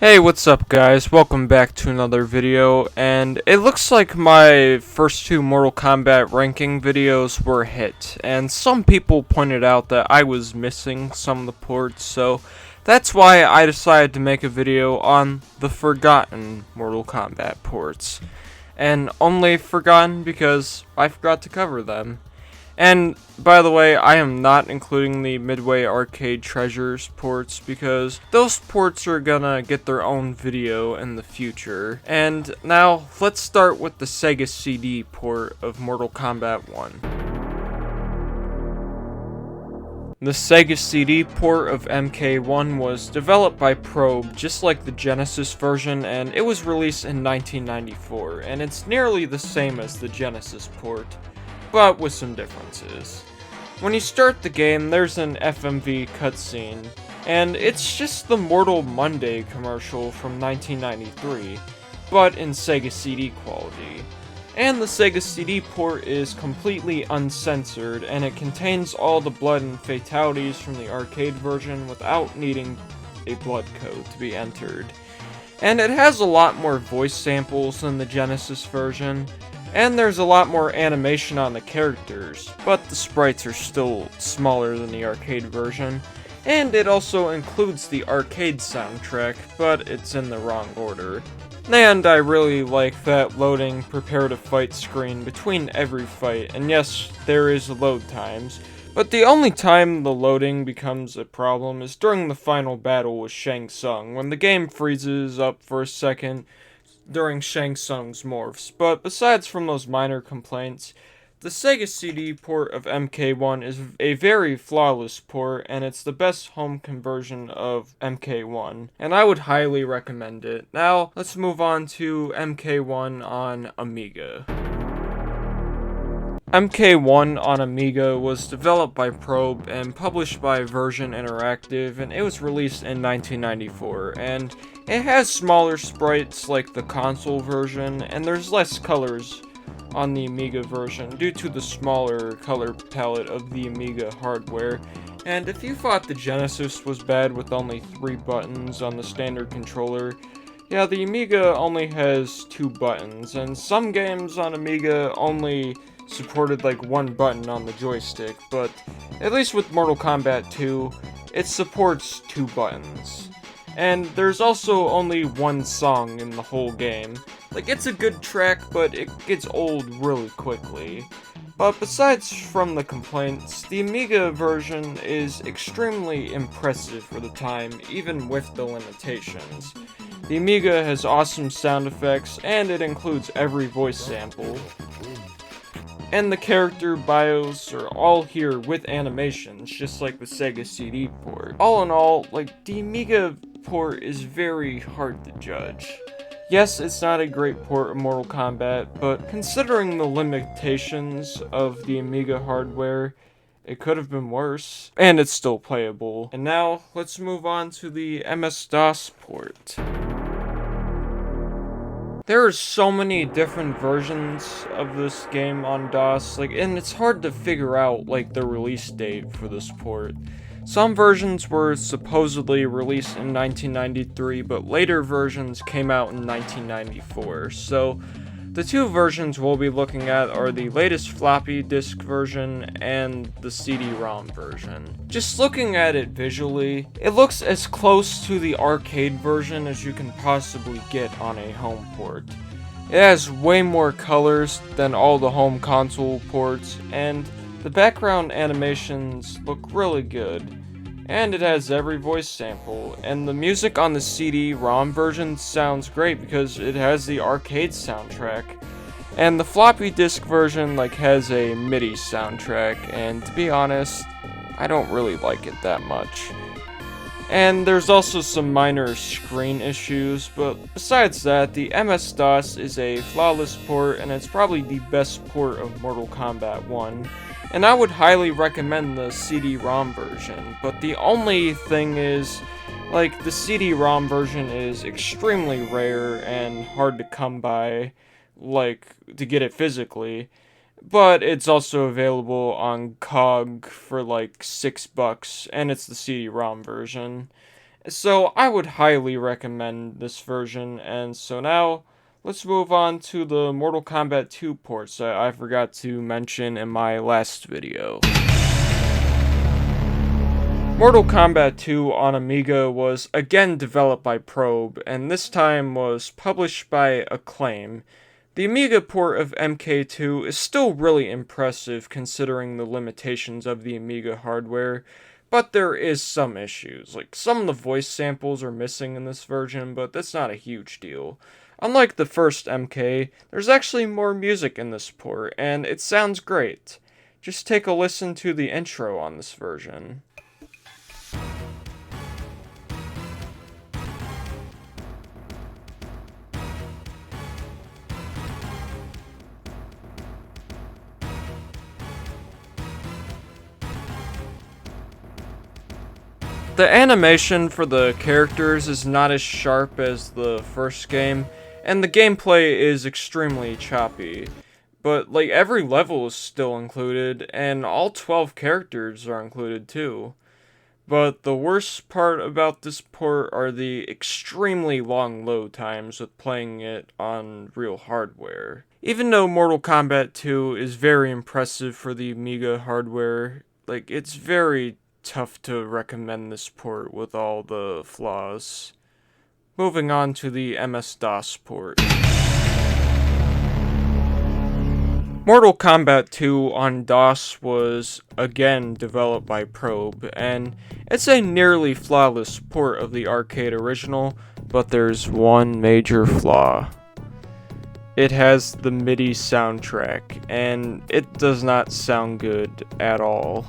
Hey, what's up guys? Welcome back to another video, and it looks like my first two Mortal Kombat ranking videos were a hit, and some people pointed out that I was missing some of the ports, so that's why I decided to make a video on the forgotten Mortal Kombat ports. And only forgotten because I forgot to cover them. And, by the way, I am not including the Midway Arcade Treasures ports because those ports are gonna get their own video in the future. And now, let's start with the Sega CD port of Mortal Kombat 1. The Sega CD port of MK1 was developed by Probe, just like the Genesis version, and it was released in 1994, and it's nearly the same as the Genesis port, but with some differences. When you start the game, there's an FMV cutscene, and it's just the Mortal Monday commercial from 1993, but in Sega CD quality. And the Sega CD port is completely uncensored, and it contains all the blood and fatalities from the arcade version without needing a blood code to be entered. And it has a lot more voice samples than the Genesis version, and there's a lot more animation on the characters, but the sprites are still smaller than the arcade version. And it also includes the arcade soundtrack, but it's in the wrong order. And I really like that loading prepare to fight screen between every fight, and yes, there is load times, but the only time the loading becomes a problem is during the final battle with Shang Tsung, when the game freezes up for a second during Shang Tsung's morphs. But besides from those minor complaints, the Sega CD port of MK1 is a very flawless port, and it's the best home conversion of MK1, and I would highly recommend it. Now, let's move on to MK1 on Amiga. MK1 on Amiga was developed by Probe and published by Version Interactive, and it was released in 1994, and it has smaller sprites like the console version, and there's less colors on the Amiga version due to the smaller color palette of the Amiga hardware. And if you thought the Genesis was bad with only 3 buttons on the standard controller, yeah, the Amiga only has 2 buttons, and some games on Amiga only supported like 1 button on the joystick, but at least with Mortal Kombat 2, it supports 2 buttons. And there's also only 1 song in the whole game. Like, it's a good track, but it gets old really quickly. But besides from the complaints, the Amiga version is extremely impressive for the time, even with the limitations. The Amiga has awesome sound effects, and it includes every voice sample. And the character bios are all here with animations, just like the Sega CD port. All in all, like, the Amiga port is very hard to judge. Yes, it's not a great port of Mortal Kombat, but considering the limitations of the Amiga hardware, it could have been worse, and it's still playable. And now, let's move on to the MS-DOS port. There are so many different versions of this game on DOS, and it's hard to figure out, the release date for this port. Some versions were supposedly released in 1993, but later versions came out in 1994, so the 2 versions we'll be looking at are the latest floppy disk version and the CD-ROM version. Just looking at it visually, it looks as close to the arcade version as you can possibly get on a home port. It has way more colors than all the home console ports, and the background animations look really good. And it has every voice sample, and the music on the CD-ROM version sounds great because it has the arcade soundtrack. And the floppy disk version, has a MIDI soundtrack, and to be honest, I don't really like it that much. And there's also some minor screen issues, but besides that, the MS-DOS is a flawless port, and it's probably the best port of Mortal Kombat 1. And I would highly recommend the CD-ROM version, but the only thing is, the CD-ROM version is extremely rare and hard to come by, to get it physically. But it's also available on COG for $6, and it's the CD-ROM version. So I would highly recommend this version, and so now let's move on to the Mortal Kombat 2 ports that I forgot to mention in my last video. Mortal Kombat 2 on Amiga was again developed by Probe, and this time was published by Acclaim. The Amiga port of MK2 is still really impressive considering the limitations of the Amiga hardware, but there is some issues. Like, some of the voice samples are missing in this version, but that's not a huge deal. Unlike the first MK, there's actually more music in this port, and it sounds great. Just take a listen to the intro on this version. The animation for the characters is not as sharp as the first game, and the gameplay is extremely choppy. But, like, every level is still included, and all 12 characters are included too. But the worst part about this port are the extremely long load times with playing it on real hardware. Even though Mortal Kombat 2 is very impressive for the Amiga hardware, like, it's very tough to recommend this port with all the flaws. Moving on to the MS-DOS port. Mortal Kombat 2 on DOS was again developed by Probe, and it's a nearly flawless port of the arcade original, but there's one major flaw. It has the MIDI soundtrack, and it does not sound good at all.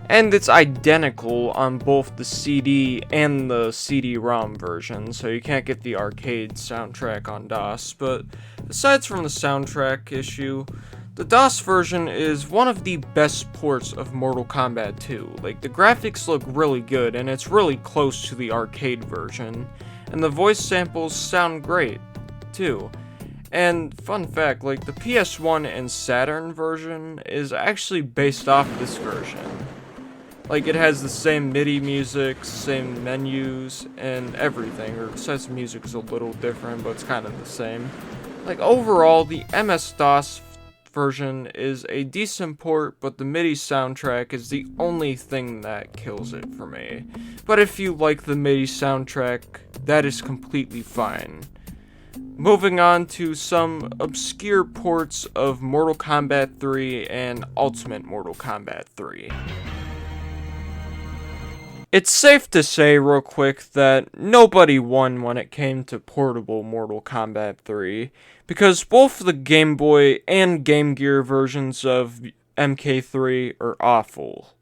And it's identical on both the CD and the CD-ROM version, so you can't get the arcade soundtrack on DOS. But aside from the soundtrack issue, the DOS version is one of the best ports of Mortal Kombat 2. Like, the graphics look really good, and it's really close to the arcade version. And the voice samples sound great, too. And fun fact, like, the PS1 and Saturn version is actually based off this version. Like, it has the same MIDI music, same menus, and everything. Or besides, the music is a little different, but it's kind of the same. Like, overall, the MS-DOS version is a decent port, but the MIDI soundtrack is the only thing that kills it for me. But if you like the MIDI soundtrack, that is completely fine. Moving on to some obscure ports of Mortal Kombat 3 and Ultimate Mortal Kombat 3. It's safe to say real quick that nobody won when it came to portable Mortal Kombat 3, because both the Game Boy and Game Gear versions of MK3 are awful.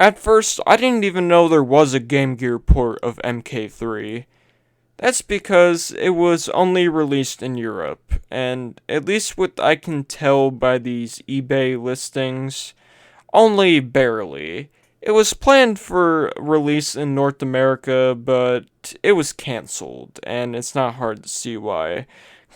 At first, I didn't even know there was a Game Gear port of MK3. That's because it was only released in Europe, and at least what I can tell by these eBay listings, only barely. It was planned for release in North America, but it was cancelled, and it's not hard to see why.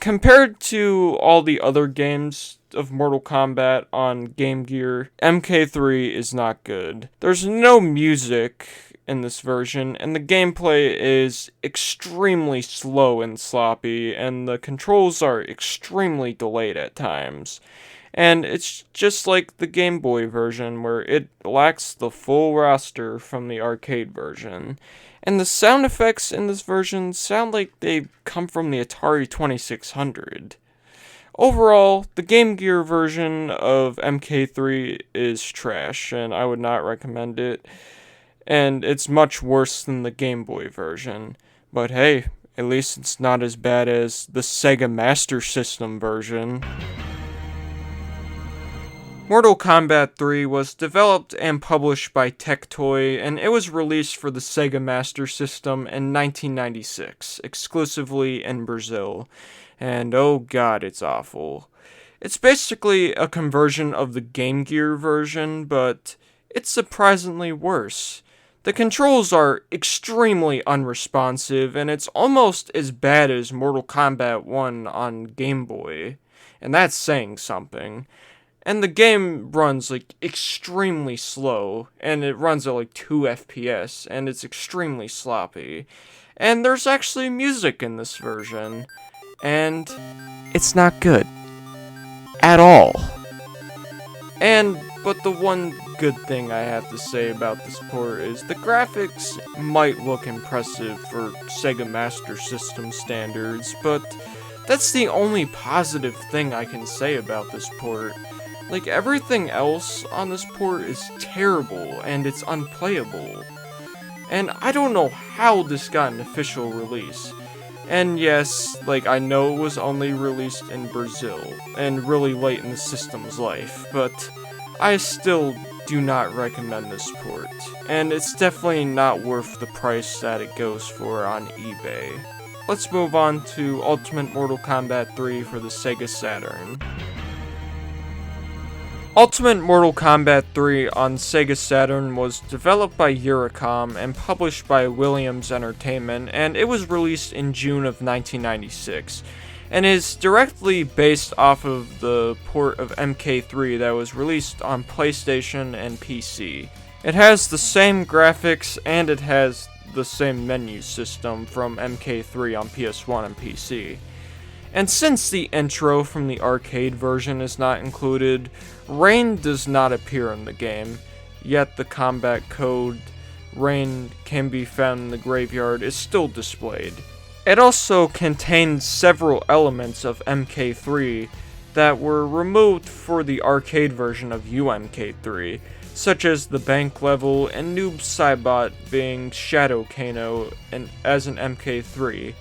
Compared to all the other games of Mortal Kombat on Game Gear, MK3 is not good. There's no music in this version, and the gameplay is extremely slow and sloppy, and the controls are extremely delayed at times. And it's just like the Game Boy version, where it lacks the full roster from the arcade version. And the sound effects in this version sound like they come from the Atari 2600. Overall, the Game Gear version of MK3 is trash, and I would not recommend it. And it's much worse than the Game Boy version. But hey, at least it's not as bad as the Sega Master System version. Mortal Kombat 3 was developed and published by Tectoy, and it was released for the Sega Master System in 1996, exclusively in Brazil. And oh god, it's awful. It's basically a conversion of the Game Gear version, but it's surprisingly worse. The controls are extremely unresponsive, and it's almost as bad as Mortal Kombat 1 on Game Boy. And that's saying something. And the game runs like extremely slow, and it runs at like 2 FPS, and it's extremely sloppy. And there's actually music in this version, and it's not good at all. But the one good thing I have to say about this port is the graphics might look impressive for Sega Master System standards, but that's the only positive thing I can say about this port. Like, everything else on this port is terrible, and it's unplayable. And I don't know how this got an official release. And yes, like, I know it was only released in Brazil, and really late in the system's life, but I still do not recommend this port. And it's definitely not worth the price that it goes for on eBay. Let's move on to Ultimate Mortal Kombat 3 for the Sega Saturn. Ultimate Mortal Kombat 3 on Sega Saturn was developed by Eurocom and published by Williams Entertainment, and it was released in June of 1996, and is directly based off of the port of MK3 that was released on PlayStation and PC. It has the same graphics, and it has the same menu system from MK3 on PS1 and PC. And since the intro from the arcade version is not included, Rain does not appear in the game, yet the combat code Rain can be found in the graveyard is still displayed. It also contains several elements of MK3 that were removed for the arcade version of UMK3, such as the bank level and Noob Saibot being Shadow Kano as an MK3.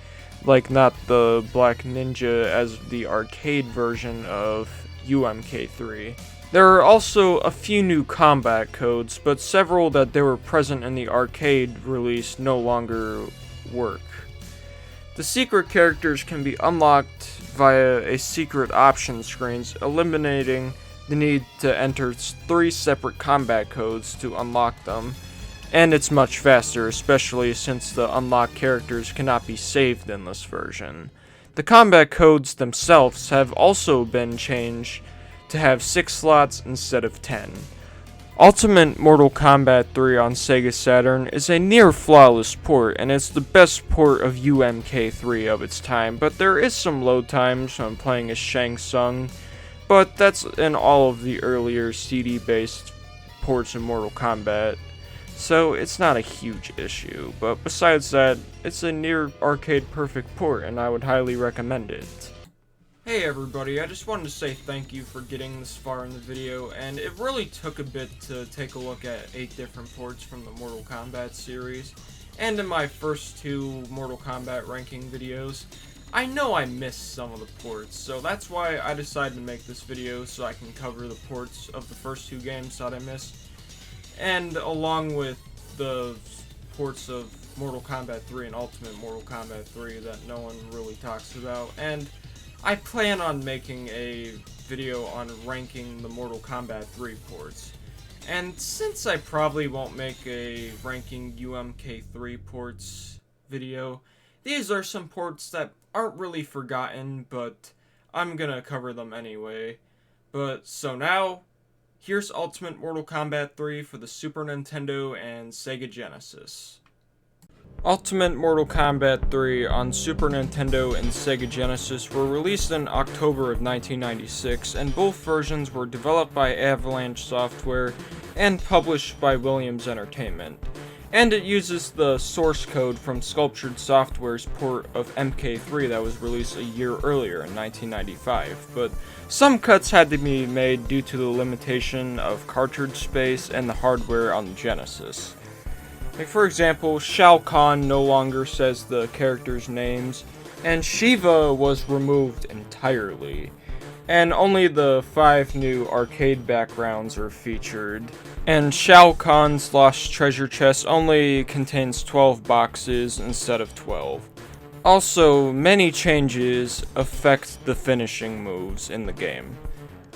Like, not the Black Ninja as the arcade version of UMK3. There are also a few new combat codes, but several that they were present in the arcade release no longer work. The secret characters can be unlocked via a secret option screens, eliminating the need to enter 3 separate combat codes to unlock them. And it's much faster, especially since the unlocked characters cannot be saved in this version. The combat codes themselves have also been changed to have 6 slots instead of 10. Ultimate Mortal Kombat 3 on Sega Saturn is a near flawless port, and it's the best port of UMK3 of its time, but there is some load times when playing as Shang Tsung, but that's in all of the earlier CD-based ports of Mortal Kombat. So it's not a huge issue, but besides that, it's a near arcade perfect port, and I would highly recommend it. Hey everybody, I just wanted to say thank you for getting this far in the video, and it really took a bit to take a look at 8 different ports from the Mortal Kombat series, and in my first 2 Mortal Kombat ranking videos. I know I missed some of the ports, so that's why I decided to make this video so I can cover the ports of the first 2 games that I missed. And along with the ports of Mortal Kombat 3 and Ultimate Mortal Kombat 3 that no one really talks about. And I plan on making a video on ranking the Mortal Kombat 3 ports. And since I probably won't make a ranking UMK3 ports video, these are some ports that aren't really forgotten, but I'm gonna cover them anyway. So now, here's Ultimate Mortal Kombat 3 for the Super Nintendo and Sega Genesis. Ultimate Mortal Kombat 3 on Super Nintendo and Sega Genesis were released in October of 1996, and both versions were developed by Avalanche Software and published by Williams Entertainment. And it uses the source code from Sculptured Software's port of MK3 that was released a year earlier in 1995, but some cuts had to be made due to the limitation of cartridge space and the hardware on the Genesis. Like, for example, Shao Kahn no longer says the characters' names, and Shiva was removed entirely. And only the 5 new arcade backgrounds are featured. And Shao Kahn's Lost Treasure Chest only contains 12 boxes instead of 12. Also, many changes affect the finishing moves in the game.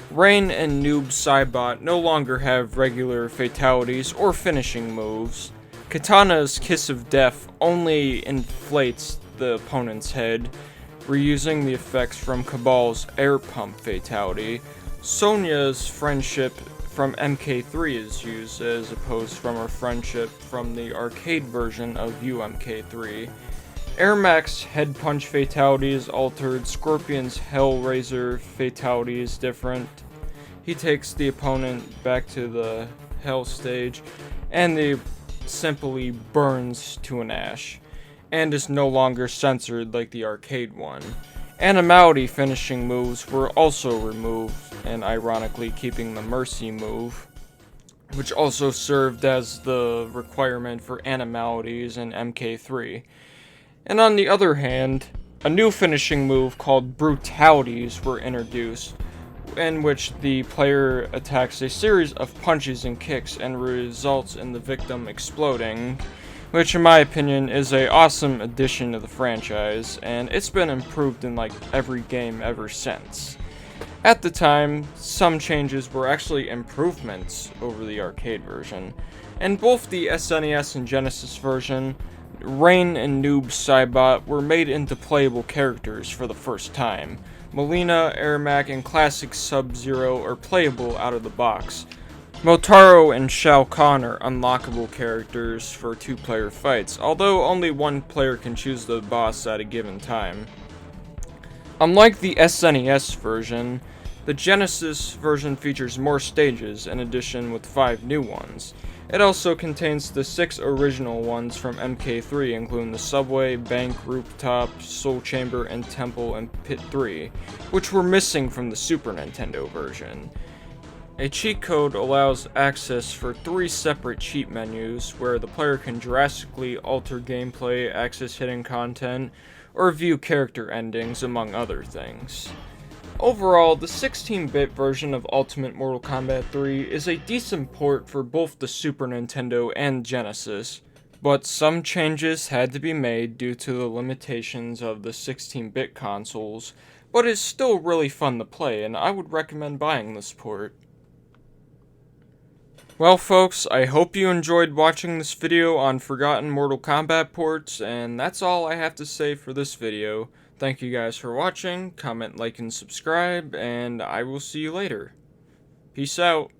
Rain and Noob Saibot no longer have regular fatalities or finishing moves. Katana's Kiss of Death only inflates the opponent's head, reusing the effects from Cabal's Air Pump fatality, Sonya's friendship from MK3 is used, as opposed from her friendship from the arcade version of UMK3. Ermac's head punch fatality is altered, Scorpion's Hellraiser fatality is different. He takes the opponent back to the Hell stage, and they simply burns to an ash, and is no longer censored like the arcade one. Animality finishing moves were also removed, and ironically keeping the Mercy move, which also served as the requirement for animalities in MK3. And on the other hand, a new finishing move called Brutalities were introduced, in which the player attacks a series of punches and kicks and results in the victim exploding, which in my opinion is a awesome addition to the franchise, and it's been improved in like every game ever since. At the time, some changes were actually improvements over the arcade version. In both the SNES and Genesis version, Rain and Noob Saibot were made into playable characters for the first time. Melina, Ermac, and Classic Sub-Zero are playable out of the box. Motaro and Shao Kahn are unlockable characters for two-player fights, although only one player can choose the boss at a given time. Unlike the SNES version, the Genesis version features more stages, in addition with 5 new ones. It also contains the 6 original ones from MK3, including the Subway, Bank, Rooftop, Soul Chamber, and Temple, and Pit 3, which were missing from the Super Nintendo version. A cheat code allows access for 3 separate cheat menus, where the player can drastically alter gameplay, access hidden content, or view character endings, among other things. Overall, the 16-bit version of Ultimate Mortal Kombat 3 is a decent port for both the Super Nintendo and Genesis, but some changes had to be made due to the limitations of the 16-bit consoles, but it's still really fun to play, and I would recommend buying this port. Well folks, I hope you enjoyed watching this video on forgotten Mortal Kombat ports, and that's all I have to say for this video. Thank you guys for watching, comment, like, and subscribe, and I will see you later. Peace out.